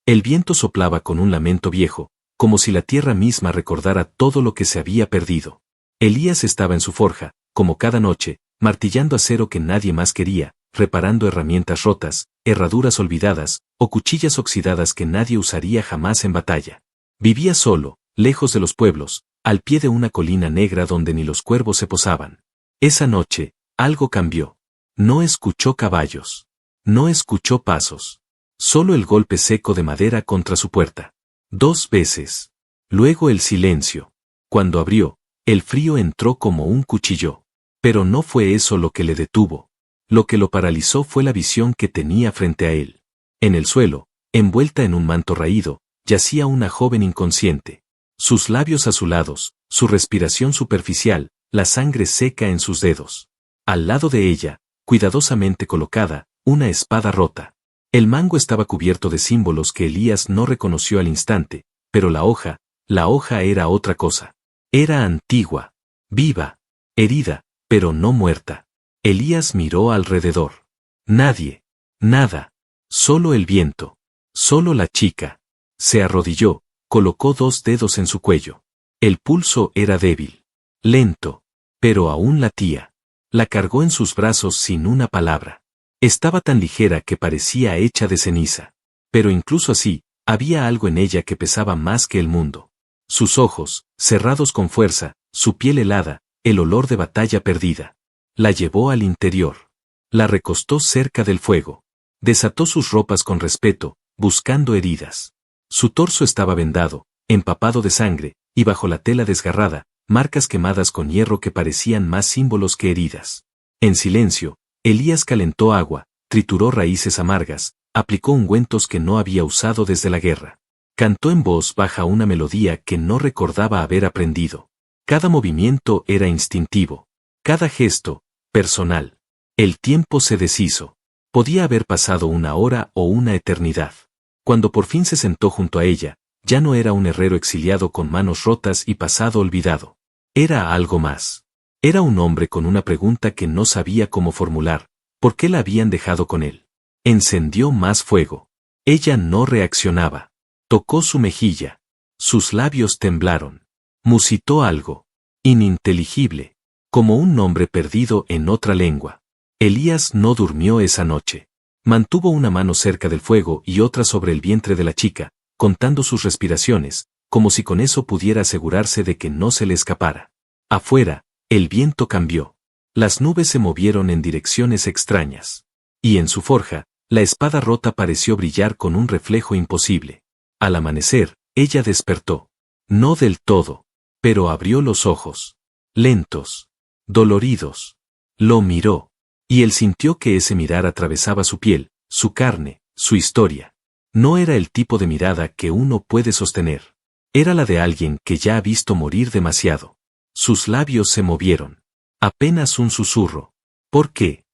El viento soplaba con un lamento viejo, como si la tierra misma recordara todo lo que se había perdido. Elías estaba en su forja, como cada noche, martillando acero que nadie más quería, reparando herramientas rotas, herraduras olvidadas, o cuchillas oxidadas que nadie usaría jamás en batalla. Vivía solo, lejos de los pueblos, al pie de una colina negra donde ni los cuervos se posaban. Esa noche, algo cambió. No escuchó caballos. No escuchó pasos. Solo el golpe seco de madera contra su puerta. 2 veces. Luego el silencio. Cuando abrió, el frío entró como un cuchillo. Pero no fue eso lo que le detuvo. Lo que lo paralizó fue la visión que tenía frente a él. En el suelo, envuelta en un manto raído, yacía una joven inconsciente. Sus labios azulados, su respiración superficial, la sangre seca en sus dedos. Al lado de ella, cuidadosamente colocada, una espada rota. El mango estaba cubierto de símbolos que Elías no reconoció al instante, pero la hoja era otra cosa. Era antigua, viva, herida, pero no muerta. Elías miró alrededor. Nadie, nada, solo el viento, solo la chica. Se arrodilló, colocó 2 dedos en su cuello. El pulso era débil, lento, pero aún latía. La cargó en sus brazos sin una palabra. Estaba tan ligera que parecía hecha de ceniza. Pero incluso así, había algo en ella que pesaba más que el mundo. Sus ojos, cerrados con fuerza, su piel helada, el olor de batalla perdida. La llevó al interior. La recostó cerca del fuego. Desató sus ropas con respeto, buscando heridas. Su torso estaba vendado, empapado de sangre, y bajo la tela desgarrada, marcas quemadas con hierro que parecían más símbolos que heridas. En silencio, Elías calentó agua, trituró raíces amargas, aplicó ungüentos que no había usado desde la guerra. Cantó en voz baja una melodía que no recordaba haber aprendido. Cada movimiento era instintivo. Cada gesto, personal. El tiempo se deshizo. Podía haber pasado 1 hora o una eternidad. Cuando por fin se sentó junto a ella, ya no era un herrero exiliado con manos rotas y pasado olvidado. Era algo más. Era un hombre con una pregunta que no sabía cómo formular. ¿Por qué la habían dejado con él? Encendió más fuego. Ella no reaccionaba. Tocó su mejilla. Sus labios temblaron. Musitó algo. Ininteligible. Como un nombre perdido en otra lengua. Elías no durmió esa noche. Mantuvo una mano cerca del fuego y otra sobre el vientre de la chica, contando sus respiraciones, como si con eso pudiera asegurarse de que no se le escapara. Afuera, el viento cambió. Las nubes se movieron en direcciones extrañas. Y en su forja, la espada rota pareció brillar con un reflejo imposible. Al amanecer, ella despertó. No del todo, pero abrió los ojos. Lentos. Doloridos. Lo miró. Y él sintió que ese mirar atravesaba su piel, su carne, su historia. No era el tipo de mirada que uno puede sostener. Era la de alguien que ya ha visto morir demasiado. Sus labios se movieron. Apenas un susurro. ¿Por qué?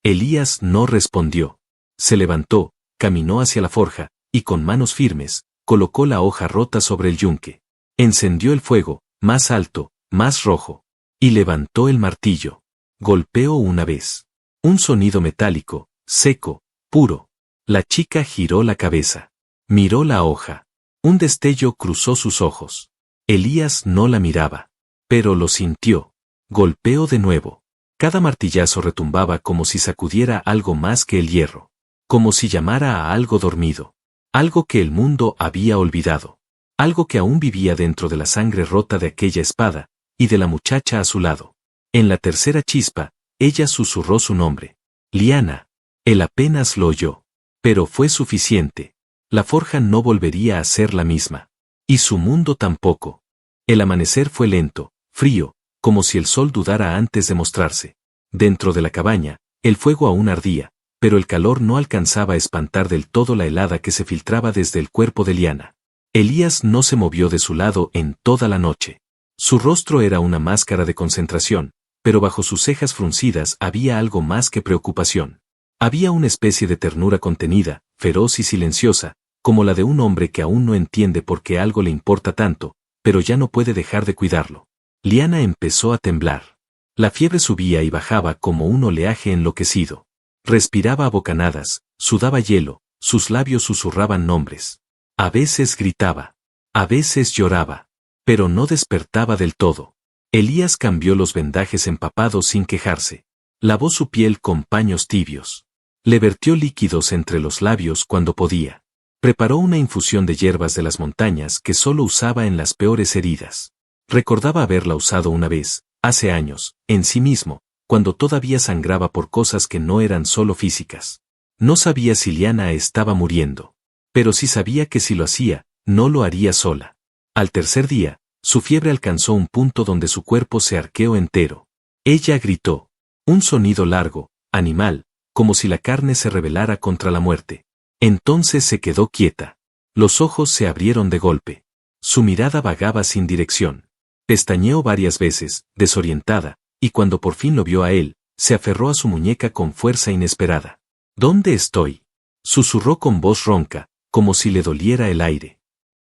Elías no respondió. Se levantó, caminó hacia la forja, y con manos firmes, colocó la hoja rota sobre el yunque. Encendió el fuego, más alto, más rojo. Y levantó el martillo. Golpeó una vez. Un sonido metálico, seco, puro. La chica giró la cabeza. Miró la hoja. Un destello cruzó sus ojos. Elías no la miraba. Pero lo sintió. Golpeó de nuevo. Cada martillazo retumbaba como si sacudiera algo más que el hierro. Como si llamara a algo dormido. Algo que el mundo había olvidado. Algo que aún vivía dentro de la sangre rota de aquella espada, y de la muchacha a su lado. En la tercera chispa, ella susurró su nombre. Liana. Él apenas lo oyó. Pero fue suficiente. La forja no volvería a ser la misma. Y su mundo tampoco. El amanecer fue lento, frío, como si el sol dudara antes de mostrarse. Dentro de la cabaña, el fuego aún ardía, pero el calor no alcanzaba a espantar del todo la helada que se filtraba desde el cuerpo de Liana. Elías no se movió de su lado en toda la noche. Su rostro era una máscara de concentración, pero bajo sus cejas fruncidas había algo más que preocupación. Había una especie de ternura contenida, feroz y silenciosa, como la de un hombre que aún no entiende por qué algo le importa tanto, pero ya no puede dejar de cuidarlo. Liana empezó a temblar. La fiebre subía y bajaba como un oleaje enloquecido. Respiraba a bocanadas, sudaba hielo, sus labios susurraban nombres. A veces gritaba. A veces lloraba. Pero no despertaba del todo. Elías cambió los vendajes empapados sin quejarse. Lavó su piel con paños tibios. Le vertió líquidos entre los labios cuando podía. Preparó una infusión de hierbas de las montañas que solo usaba en las peores heridas. Recordaba haberla usado una vez, hace años, en sí mismo, cuando todavía sangraba por cosas que no eran solo físicas. No sabía si Liana estaba muriendo. Pero sí sabía que si lo hacía, no lo haría sola. Al tercer día, su fiebre alcanzó un punto donde su cuerpo se arqueó entero. Ella gritó. Un sonido largo, animal, como si la carne se rebelara contra la muerte. Entonces se quedó quieta. Los ojos se abrieron de golpe. Su mirada vagaba sin dirección. Pestañeó varias veces, desorientada, y cuando por fin lo vio a él, se aferró a su muñeca con fuerza inesperada. ¿Dónde estoy? Susurró con voz ronca, como si le doliera el aire.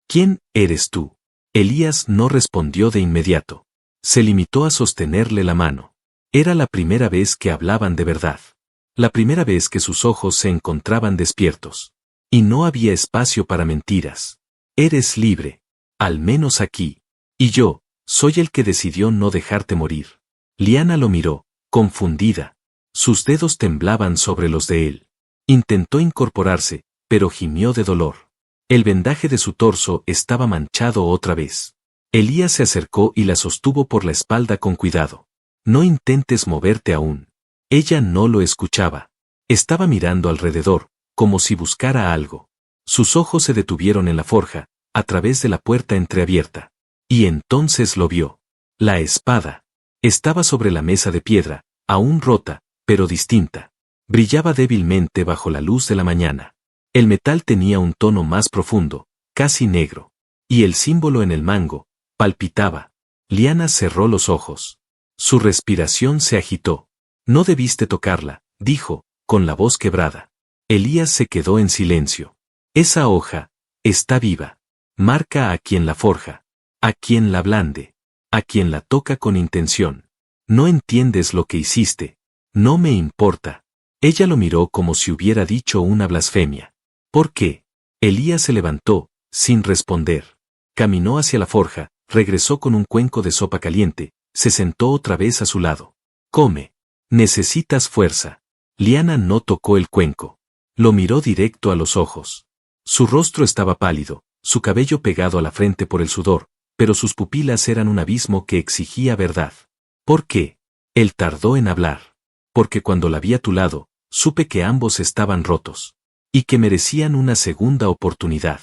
¿Quién eres tú? Elías no respondió de inmediato. Se limitó a sostenerle la mano. Era la primera vez que hablaban de verdad. La primera vez que sus ojos se encontraban despiertos. Y no había espacio para mentiras. Eres libre. Al menos aquí. Y yo, soy el que decidió no dejarte morir. Liana lo miró, confundida. Sus dedos temblaban sobre los de él. Intentó incorporarse, pero gimió de dolor. El vendaje de su torso estaba manchado otra vez. Elías se acercó y la sostuvo por la espalda con cuidado. No intentes moverte aún. Ella no lo escuchaba. Estaba mirando alrededor, como si buscara algo. Sus ojos se detuvieron en la forja, a través de la puerta entreabierta. Y entonces lo vio. La espada. Estaba sobre la mesa de piedra, aún rota, pero distinta. Brillaba débilmente bajo la luz de la mañana. El metal tenía un tono más profundo, casi negro. Y el símbolo en el mango, palpitaba. Liana cerró los ojos. Su respiración se agitó. No debiste tocarla, dijo, con la voz quebrada. Elías se quedó en silencio. Esa hoja, está viva. Marca a quien la forja, a quien la blande, a quien la toca con intención. No entiendes lo que hiciste. No me importa. Ella lo miró como si hubiera dicho una blasfemia. ¿Por qué? Elías se levantó, sin responder. Caminó hacia la forja, regresó con un cuenco de sopa caliente, se sentó otra vez a su lado. Come. Necesitas fuerza. Liana no tocó el cuenco. Lo miró directo a los ojos. Su rostro estaba pálido, su cabello pegado a la frente por el sudor, pero sus pupilas eran un abismo que exigía verdad. ¿Por qué? Él tardó en hablar. Porque cuando la vi a tu lado, supe que ambos estaban rotos. Y que merecían una segunda oportunidad.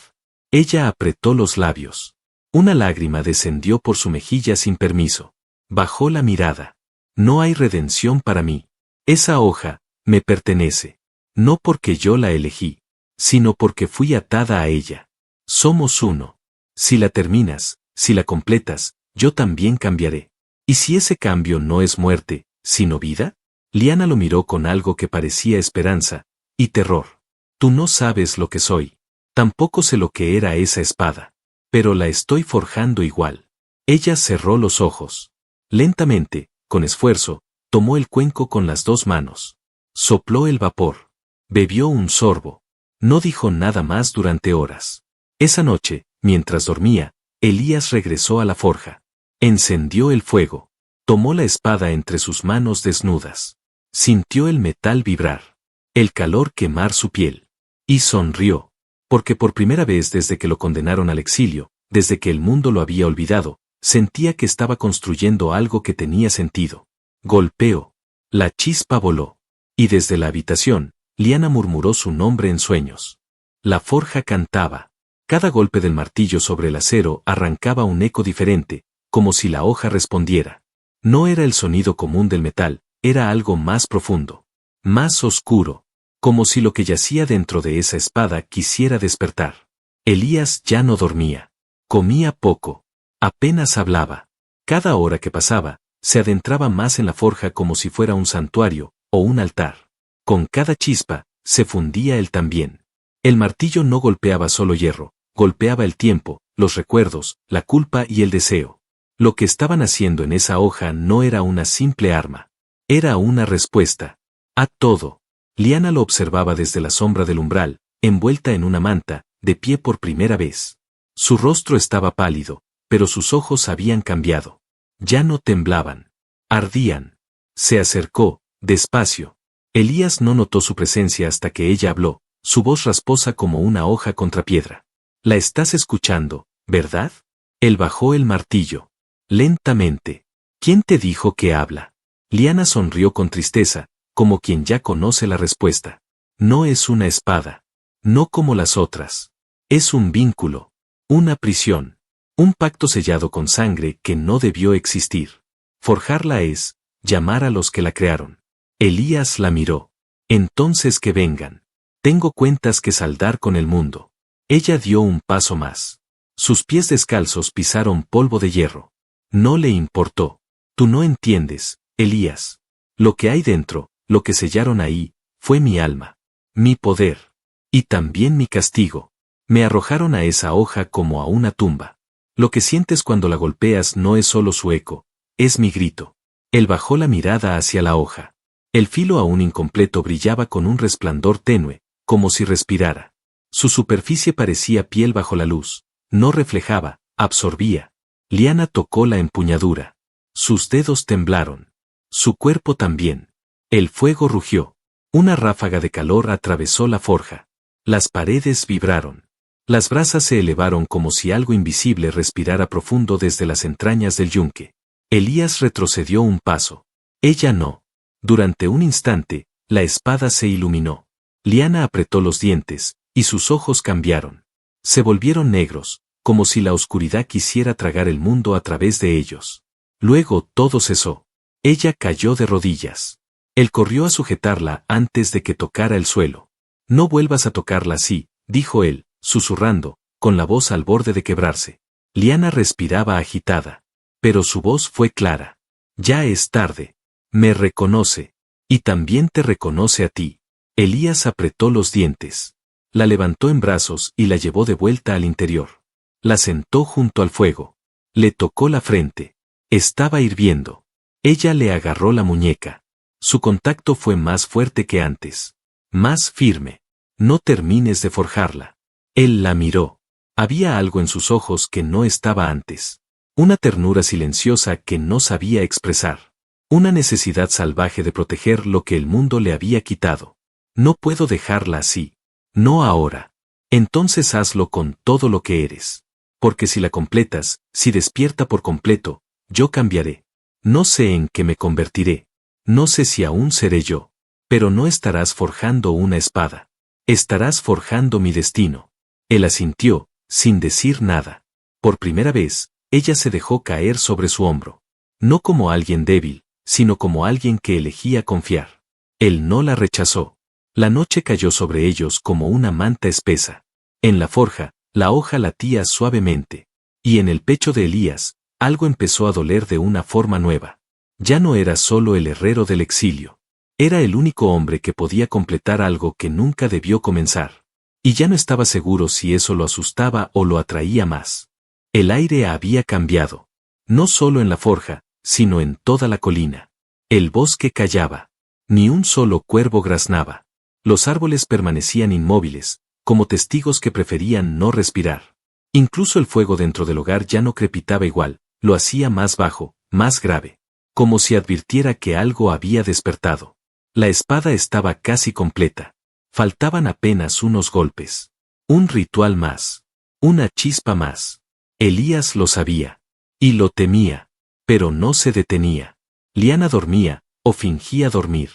Ella apretó los labios. Una lágrima descendió por su mejilla sin permiso. Bajó la mirada. No hay redención para mí. Esa hoja, me pertenece. No porque yo la elegí, sino porque fui atada a ella. Somos uno. Si la terminas, si la completas, yo también cambiaré. ¿Y si ese cambio no es muerte, sino vida? Liana lo miró con algo que parecía esperanza y terror. Tú no sabes lo que soy. Tampoco sé lo que era esa espada. Pero la estoy forjando igual. Ella cerró los ojos. Lentamente, con esfuerzo, tomó el cuenco con las dos manos. Sopló el vapor. Bebió un sorbo. No dijo nada más durante horas. Esa noche, mientras dormía, Elías regresó a la forja. Encendió el fuego. Tomó la espada entre sus manos desnudas. Sintió el metal vibrar. El calor quemar su piel. Y sonrió. Porque por primera vez desde que lo condenaron al exilio, desde que el mundo lo había olvidado, sentía que estaba construyendo algo que tenía sentido. Golpeó. La chispa voló. Y desde la habitación, Liana murmuró su nombre en sueños. La forja cantaba. Cada golpe del martillo sobre el acero arrancaba un eco diferente, como si la hoja respondiera. No era el sonido común del metal, era algo más profundo. Más oscuro. Como si lo que yacía dentro de esa espada quisiera despertar. Elías ya no dormía. Comía poco. Apenas hablaba. Cada hora que pasaba, se adentraba más en la forja como si fuera un santuario, o un altar. Con cada chispa, se fundía él también. El martillo no golpeaba solo hierro, golpeaba el tiempo, los recuerdos, la culpa y el deseo. Lo que estaban haciendo en esa hoja no era una simple arma. Era una respuesta. A todo. Liana lo observaba desde la sombra del umbral, envuelta en una manta, de pie por primera vez. Su rostro estaba pálido, pero sus ojos habían cambiado. Ya no temblaban. Ardían. Se acercó, despacio. Elías no notó su presencia hasta que ella habló, su voz rasposa como una hoja contra piedra. «La estás escuchando, ¿verdad?» Él bajó el martillo. Lentamente. «¿Quién te dijo que habla?» Liana sonrió con tristeza, como quien ya conoce la respuesta. «No es una espada. No como las otras. Es un vínculo. Una prisión. Un pacto sellado con sangre que no debió existir. Forjarla es llamar a los que la crearon». Elías la miró. «Entonces que vengan. Tengo cuentas que saldar con el mundo». Ella dio un paso más. Sus pies descalzos pisaron polvo de hierro. No le importó. «Tú no entiendes, Elías. Lo que hay dentro, lo que sellaron ahí, fue mi alma. Mi poder. Y también mi castigo. Me arrojaron a esa hoja como a una tumba. Lo que sientes cuando la golpeas no es solo su eco, es mi grito». Él bajó la mirada hacia la hoja. El filo aún incompleto brillaba con un resplandor tenue, como si respirara. Su superficie parecía piel bajo la luz. No reflejaba, absorbía. Liana tocó la empuñadura. Sus dedos temblaron. Su cuerpo también. El fuego rugió. Una ráfaga de calor atravesó la forja. Las paredes vibraron. Las brasas se elevaron como si algo invisible respirara profundo desde las entrañas del yunque. Elías retrocedió un paso. Ella no. Durante un instante, la espada se iluminó. Liana apretó los dientes, y sus ojos cambiaron. Se volvieron negros, como si la oscuridad quisiera tragar el mundo a través de ellos. Luego todo cesó. Ella cayó de rodillas. Él corrió a sujetarla antes de que tocara el suelo. «No vuelvas a tocarla así», dijo él, susurrando, con la voz al borde de quebrarse. Liana respiraba agitada. Pero su voz fue clara. «Ya es tarde. Me reconoce. Y también te reconoce a ti». Elías apretó los dientes. La levantó en brazos y la llevó de vuelta al interior. La sentó junto al fuego. Le tocó la frente. Estaba hirviendo. Ella le agarró la muñeca. Su contacto fue más fuerte que antes. Más firme. «No termines de forjarla». Él la miró. Había algo en sus ojos que no estaba antes. Una ternura silenciosa que no sabía expresar. Una necesidad salvaje de proteger lo que el mundo le había quitado. «No puedo dejarla así. No ahora. Entonces hazlo con todo lo que eres. Porque si la completas, si despierta por completo, yo cambiaré. No sé en qué me convertiré. No sé si aún seré yo. Pero no estarás forjando una espada. Estarás forjando mi destino». Él asintió, sin decir nada. Por primera vez, ella se dejó caer sobre su hombro. No como alguien débil, sino como alguien que elegía confiar. Él no la rechazó. La noche cayó sobre ellos como una manta espesa. En la forja, la hoja latía suavemente. Y en el pecho de Elías, algo empezó a doler de una forma nueva. Ya no era solo el herrero del exilio. Era el único hombre que podía completar algo que nunca debió comenzar. Y ya no estaba seguro si eso lo asustaba o lo atraía más. El aire había cambiado. No solo en la forja, sino en toda la colina. El bosque callaba. Ni un solo cuervo graznaba. Los árboles permanecían inmóviles, como testigos que preferían no respirar. Incluso el fuego dentro del hogar ya no crepitaba igual, lo hacía más bajo, más grave. Como si advirtiera que algo había despertado. La espada estaba casi completa. Faltaban apenas unos golpes. Un ritual más. Una chispa más. Elías lo sabía. Y lo temía. Pero no se detenía. Liana dormía, o fingía dormir.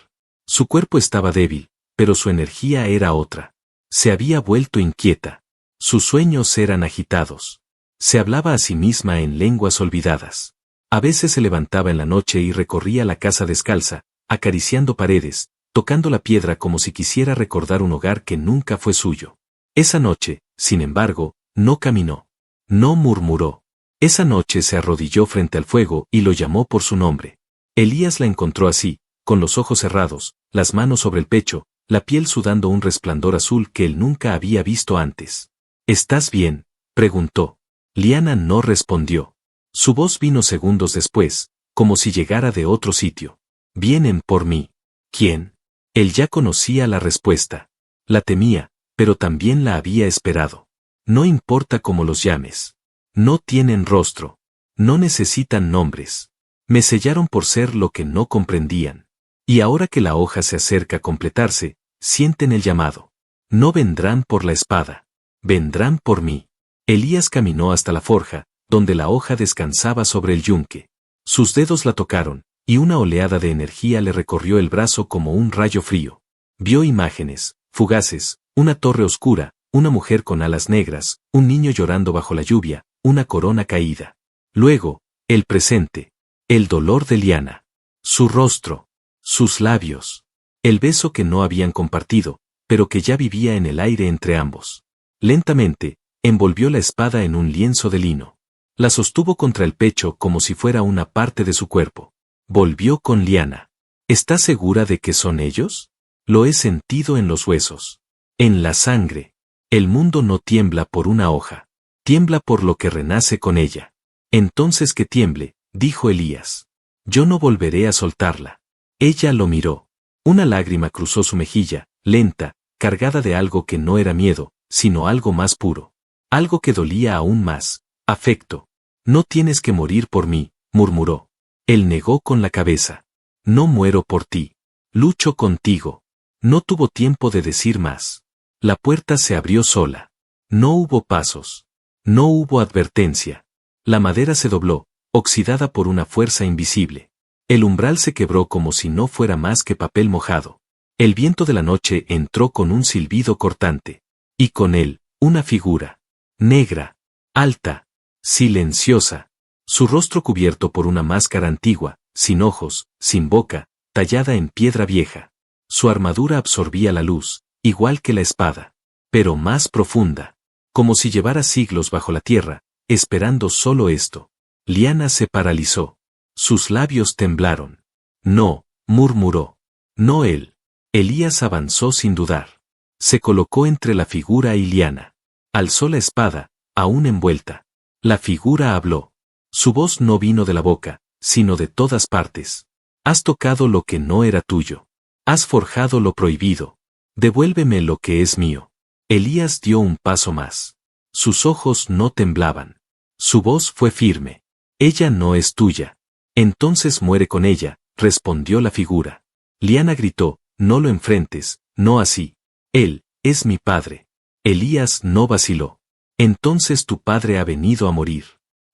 Su cuerpo estaba débil, pero su energía era otra. Se había vuelto inquieta. Sus sueños eran agitados. Se hablaba a sí misma en lenguas olvidadas. A veces se levantaba en la noche y recorría la casa descalza, acariciando paredes, tocando la piedra como si quisiera recordar un hogar que nunca fue suyo. Esa noche, sin embargo, no caminó. No murmuró. Esa noche se arrodilló frente al fuego y lo llamó por su nombre. Elías la encontró así, con los ojos cerrados, las manos sobre el pecho, la piel sudando un resplandor azul que él nunca había visto antes. «¿Estás bien?», preguntó. Liana no respondió. Su voz vino segundos después, como si llegara de otro sitio. «Vienen por mí». «¿Quién?». Él ya conocía la respuesta. La temía, pero también la había esperado. No importa cómo los llames. No tienen rostro. No necesitan nombres. Me sellaron por ser lo que no comprendían. Y ahora que la hoja se acerca a completarse, sienten el llamado. No vendrán por la espada. Vendrán por mí. Elías caminó hasta la forja, donde la hoja descansaba sobre el yunque. Sus dedos la tocaron, y una oleada de energía le recorrió el brazo como un rayo frío. Vio imágenes, fugaces, una torre oscura, una mujer con alas negras, un niño llorando bajo la lluvia, una corona caída. Luego, el presente. El dolor de Liana. Su rostro. Sus labios. El beso que no habían compartido, pero que ya vivía en el aire entre ambos. Lentamente, envolvió la espada en un lienzo de lino. La sostuvo contra el pecho como si fuera una parte de su cuerpo. Volvió con Liana. ¿Estás segura de que son ellos? Lo he sentido en los huesos. En la sangre. El mundo no tiembla por una hoja. Tiembla por lo que renace con ella. Entonces que tiemble, dijo Elías. Yo no volveré a soltarla. Ella lo miró. Una lágrima cruzó su mejilla, lenta, cargada de algo que no era miedo, sino algo más puro. Algo que dolía aún más. Afecto. No tienes que morir por mí, murmuró. Él negó con la cabeza. No muero por ti. Lucho contigo. No tuvo tiempo de decir más. La puerta se abrió sola. No hubo pasos. No hubo advertencia. La madera se dobló, oxidada por una fuerza invisible. El umbral se quebró como si no fuera más que papel mojado. El viento de la noche entró con un silbido cortante. Y con él, una figura. Negra. Alta. Silenciosa. Su rostro cubierto por una máscara antigua, sin ojos, sin boca, tallada en piedra vieja. Su armadura absorbía la luz, igual que la espada. Pero más profunda. Como si llevara siglos bajo la tierra, esperando solo esto. Liana se paralizó. Sus labios temblaron. No, murmuró. No él. Elías avanzó sin dudar. Se colocó entre la figura y Liana. Alzó la espada, aún envuelta. La figura habló. Su voz no vino de la boca, sino de todas partes. Has tocado lo que no era tuyo. Has forjado lo prohibido. Devuélveme lo que es mío. Elías dio un paso más. Sus ojos no temblaban. Su voz fue firme. Ella no es tuya. Entonces muere con ella, respondió la figura. Liana gritó, no lo enfrentes, no así. Él, es mi padre. Elías no vaciló. Entonces tu padre ha venido a morir.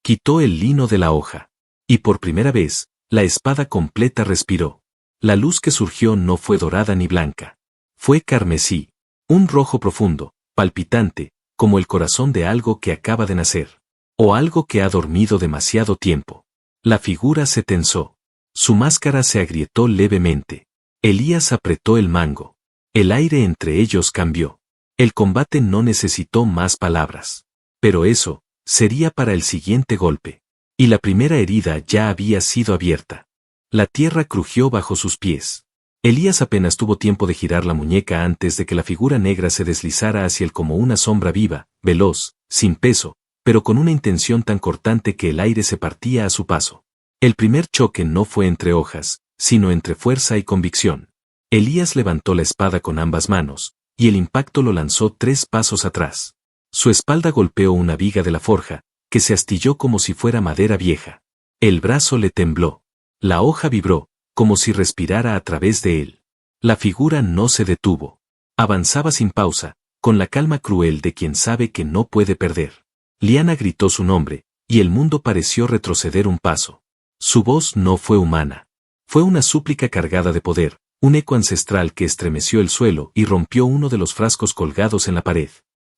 Quitó el lino de la hoja. Y por primera vez, la espada completa respiró. La luz que surgió no fue dorada ni blanca. Fue carmesí. Un rojo profundo, palpitante, como el corazón de algo que acaba de nacer. O algo que ha dormido demasiado tiempo. La figura se tensó. Su máscara se agrietó levemente. Elías apretó el mango. El aire entre ellos cambió. El combate no necesitó más palabras. Pero eso, sería para el siguiente golpe. Y la primera herida ya había sido abierta. La tierra crujió bajo sus pies. Elías apenas tuvo tiempo de girar la muñeca antes de que la figura negra se deslizara hacia él como una sombra viva, veloz, sin peso, pero con una intención tan cortante que el aire se partía a su paso. El primer choque no fue entre hojas, sino entre fuerza y convicción. Elías levantó la espada con ambas manos, y el impacto lo lanzó 3 pasos atrás. Su espalda golpeó una viga de la forja, que se astilló como si fuera madera vieja. El brazo le tembló. La hoja vibró, como si respirara a través de él. La figura no se detuvo. Avanzaba sin pausa, con la calma cruel de quien sabe que no puede perder. Liana gritó su nombre, y el mundo pareció retroceder un paso. Su voz no fue humana. Fue una súplica cargada de poder, un eco ancestral que estremeció el suelo y rompió uno de los frascos colgados en la pared.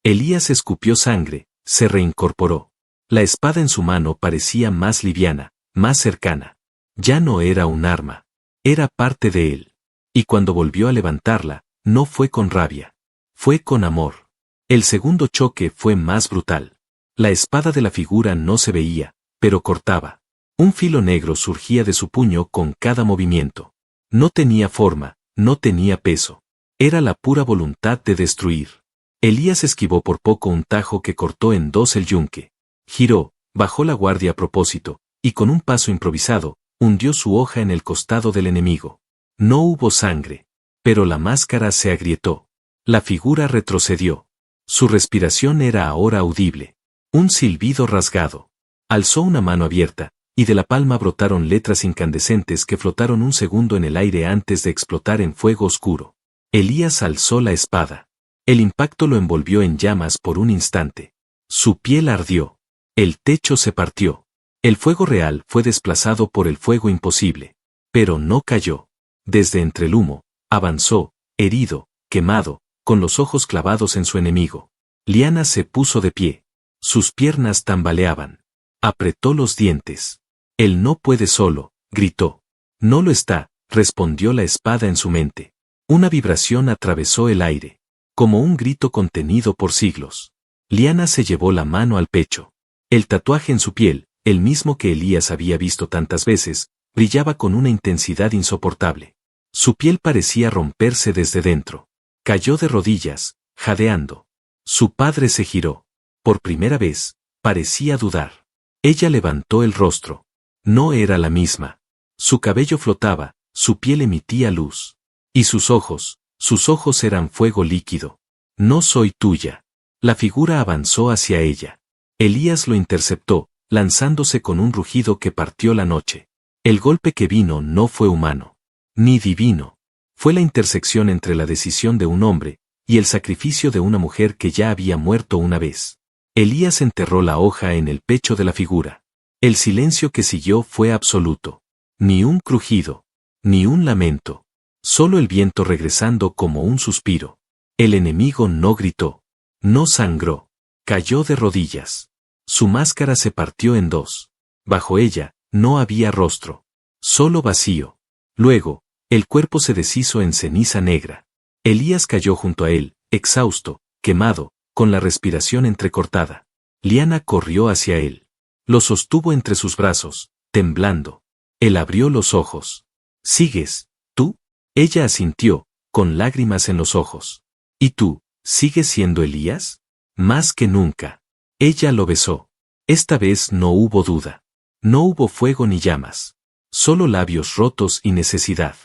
Elías escupió sangre, se reincorporó. La espada en su mano parecía más liviana, más cercana. Ya no era un arma. Era parte de él. Y cuando volvió a levantarla, no fue con rabia. Fue con amor. El segundo choque fue más brutal. La espada de la figura no se veía, pero cortaba. Un filo negro surgía de su puño con cada movimiento. No tenía forma, no tenía peso. Era la pura voluntad de destruir. Elías esquivó por poco un tajo que cortó en 2 el yunque. Giró, bajó la guardia a propósito, y con un paso improvisado, hundió su hoja en el costado del enemigo. No hubo sangre. Pero la máscara se agrietó. La figura retrocedió. Su respiración era ahora audible. Un silbido rasgado. Alzó una mano abierta, y de la palma brotaron letras incandescentes que flotaron un segundo en el aire antes de explotar en fuego oscuro. Elías alzó la espada. El impacto lo envolvió en llamas por un instante. Su piel ardió. El techo se partió. El fuego real fue desplazado por el fuego imposible. Pero no cayó. Desde entre el humo, avanzó, herido, quemado, con los ojos clavados en su enemigo. Liana se puso de pie. Sus piernas tambaleaban. Apretó los dientes. Él no puede solo, gritó. No lo está, respondió la espada en su mente. Una vibración atravesó el aire. Como un grito contenido por siglos. Liana se llevó la mano al pecho. El tatuaje en su piel, el mismo que Elías había visto tantas veces, brillaba con una intensidad insoportable. Su piel parecía romperse desde dentro. Cayó de rodillas, jadeando. Su padre se giró. Por primera vez, parecía dudar. Ella levantó el rostro. No era la misma. Su cabello flotaba, su piel emitía luz. Y sus ojos eran fuego líquido. No soy tuya. La figura avanzó hacia ella. Elías lo interceptó, lanzándose con un rugido que partió la noche. El golpe que vino no fue humano. Ni divino. Fue la intersección entre la decisión de un hombre y el sacrificio de una mujer que ya había muerto una vez. Elías enterró la hoja en el pecho de la figura. El silencio que siguió fue absoluto. Ni un crujido. Ni un lamento. Solo el viento regresando como un suspiro. El enemigo no gritó. No sangró. Cayó de rodillas. Su máscara se partió en dos. Bajo ella, no había rostro. Solo vacío. Luego, el cuerpo se deshizo en ceniza negra. Elías cayó junto a él, exhausto, quemado, con la respiración entrecortada. Liana corrió hacia él. Lo sostuvo entre sus brazos, temblando. Él abrió los ojos. ¿Sigues, tú? Ella asintió, con lágrimas en los ojos. ¿Y tú, sigues siendo Elías? Más que nunca. Ella lo besó. Esta vez no hubo duda. No hubo fuego ni llamas. Solo labios rotos y necesidad.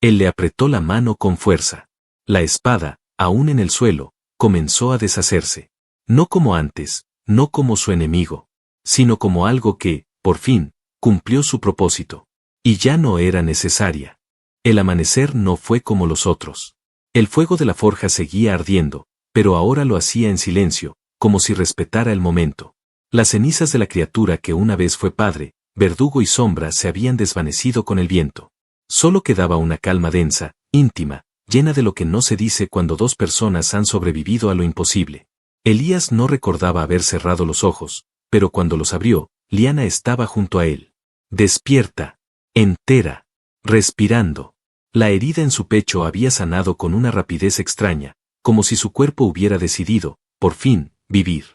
Él le apretó la mano con fuerza. La espada, aún en el suelo, comenzó a deshacerse. No como antes, no como su enemigo, sino como algo que, por fin, cumplió su propósito. Y ya no era necesaria. El amanecer no fue como los otros. El fuego de la forja seguía ardiendo, pero ahora lo hacía en silencio, como si respetara el momento. Las cenizas de la criatura que una vez fue padre, verdugo y sombra se habían desvanecido con el viento. Solo quedaba una calma densa, íntima, llena de lo que no se dice cuando dos personas han sobrevivido a lo imposible. Elías no recordaba haber cerrado los ojos, pero cuando los abrió, Liana estaba junto a él. Despierta. Entera. Respirando. La herida en su pecho había sanado con una rapidez extraña, como si su cuerpo hubiera decidido, por fin, vivir.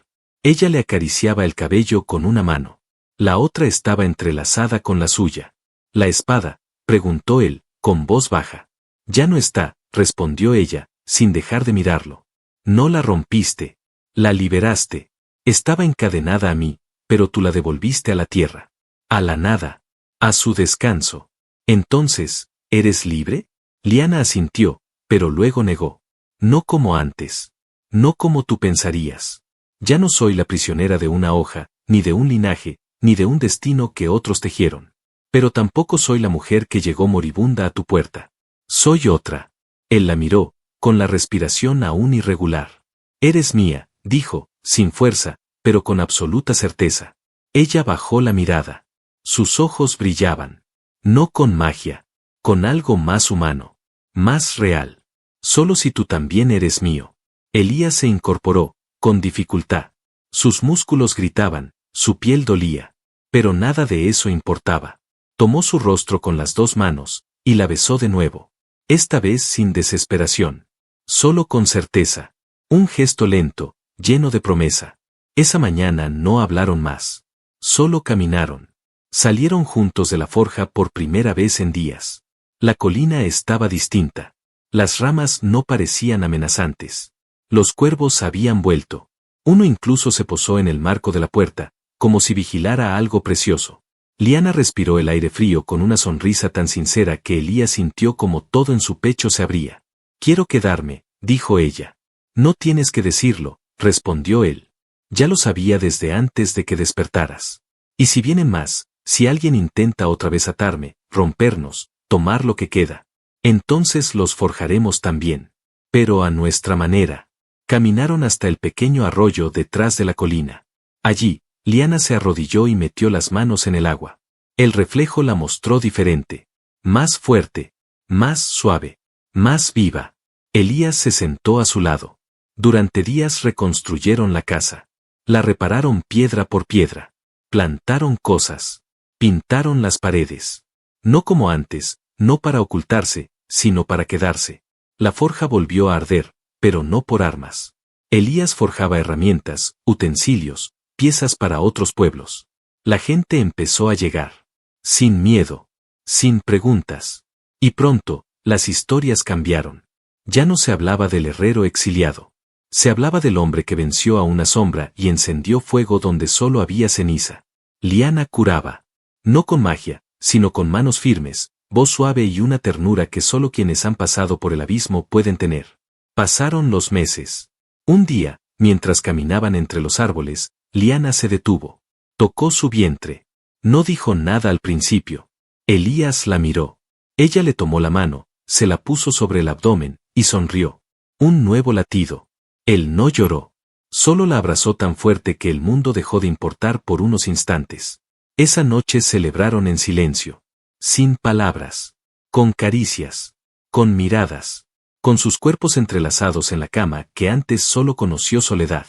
Ella le acariciaba el cabello con una mano. La otra estaba entrelazada con la suya. ¿La espada?, preguntó él, con voz baja. Ya no está, respondió ella, sin dejar de mirarlo. No la rompiste. La liberaste. Estaba encadenada a mí, pero tú la devolviste a la tierra. A la nada. A su descanso. Entonces, ¿eres libre? Liana asintió, pero luego negó. No como antes. No como tú pensarías. Ya no soy la prisionera de una hoja, ni de un linaje, ni de un destino que otros tejieron. Pero tampoco soy la mujer que llegó moribunda a tu puerta. Soy otra. Él la miró, con la respiración aún irregular. Eres mía, dijo, sin fuerza, pero con absoluta certeza. Ella bajó la mirada. Sus ojos brillaban. No con magia. Con algo más humano. Más real. Solo si tú también eres mío. Elías se incorporó, con dificultad. Sus músculos gritaban, su piel dolía. Pero nada de eso importaba. Tomó su rostro con las dos manos, y la besó de nuevo. Esta vez sin desesperación. Solo con certeza. Un gesto lento, lleno de promesa. Esa mañana no hablaron más. Solo caminaron. Salieron juntos de la forja por primera vez en días. La colina estaba distinta. Las ramas no parecían amenazantes. Los cuervos habían vuelto. Uno incluso se posó en el marco de la puerta, como si vigilara algo precioso. Liana respiró el aire frío con una sonrisa tan sincera que Elías sintió como todo en su pecho se abría. Quiero quedarme, dijo ella. No tienes que decirlo, respondió él. Ya lo sabía desde antes de que despertaras. Y si vienen más, si alguien intenta otra vez atarme, rompernos, tomar lo que queda, entonces los forjaremos también. Pero a nuestra manera. Caminaron hasta el pequeño arroyo detrás de la colina. Allí, Liana se arrodilló y metió las manos en el agua. El reflejo la mostró diferente. Más fuerte, más suave, más viva. Elías se sentó a su lado. Durante días reconstruyeron la casa. La repararon piedra por piedra. Plantaron cosas. Pintaron las paredes. No como antes, no para ocultarse, sino para quedarse. La forja volvió a arder, pero no por armas. Elías forjaba herramientas, utensilios, piezas para otros pueblos. La gente empezó a llegar. Sin miedo. Sin preguntas. Y pronto, las historias cambiaron. Ya no se hablaba del herrero exiliado. Se hablaba del hombre que venció a una sombra y encendió fuego donde solo había ceniza. Liana curaba. No con magia, sino con manos firmes, voz suave y una ternura que solo quienes han pasado por el abismo pueden tener. Pasaron los meses. Un día, mientras caminaban entre los árboles, Liana se detuvo. Tocó su vientre. No dijo nada al principio. Elías la miró. Ella le tomó la mano, se la puso sobre el abdomen, y sonrió. Un nuevo latido. Él no lloró. Solo la abrazó tan fuerte que el mundo dejó de importar por unos instantes. Esa noche celebraron en silencio. Sin palabras. Con caricias. Con miradas. Con sus cuerpos entrelazados en la cama que antes solo conoció soledad.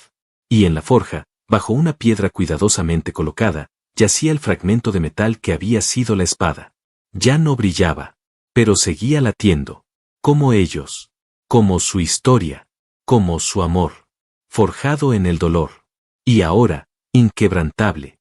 Y en la forja, bajo una piedra cuidadosamente colocada, yacía el fragmento de metal que había sido la espada. Ya no brillaba. Pero seguía latiendo. Como ellos. Como su historia. Como su amor. Forjado en el dolor. Y ahora, inquebrantable.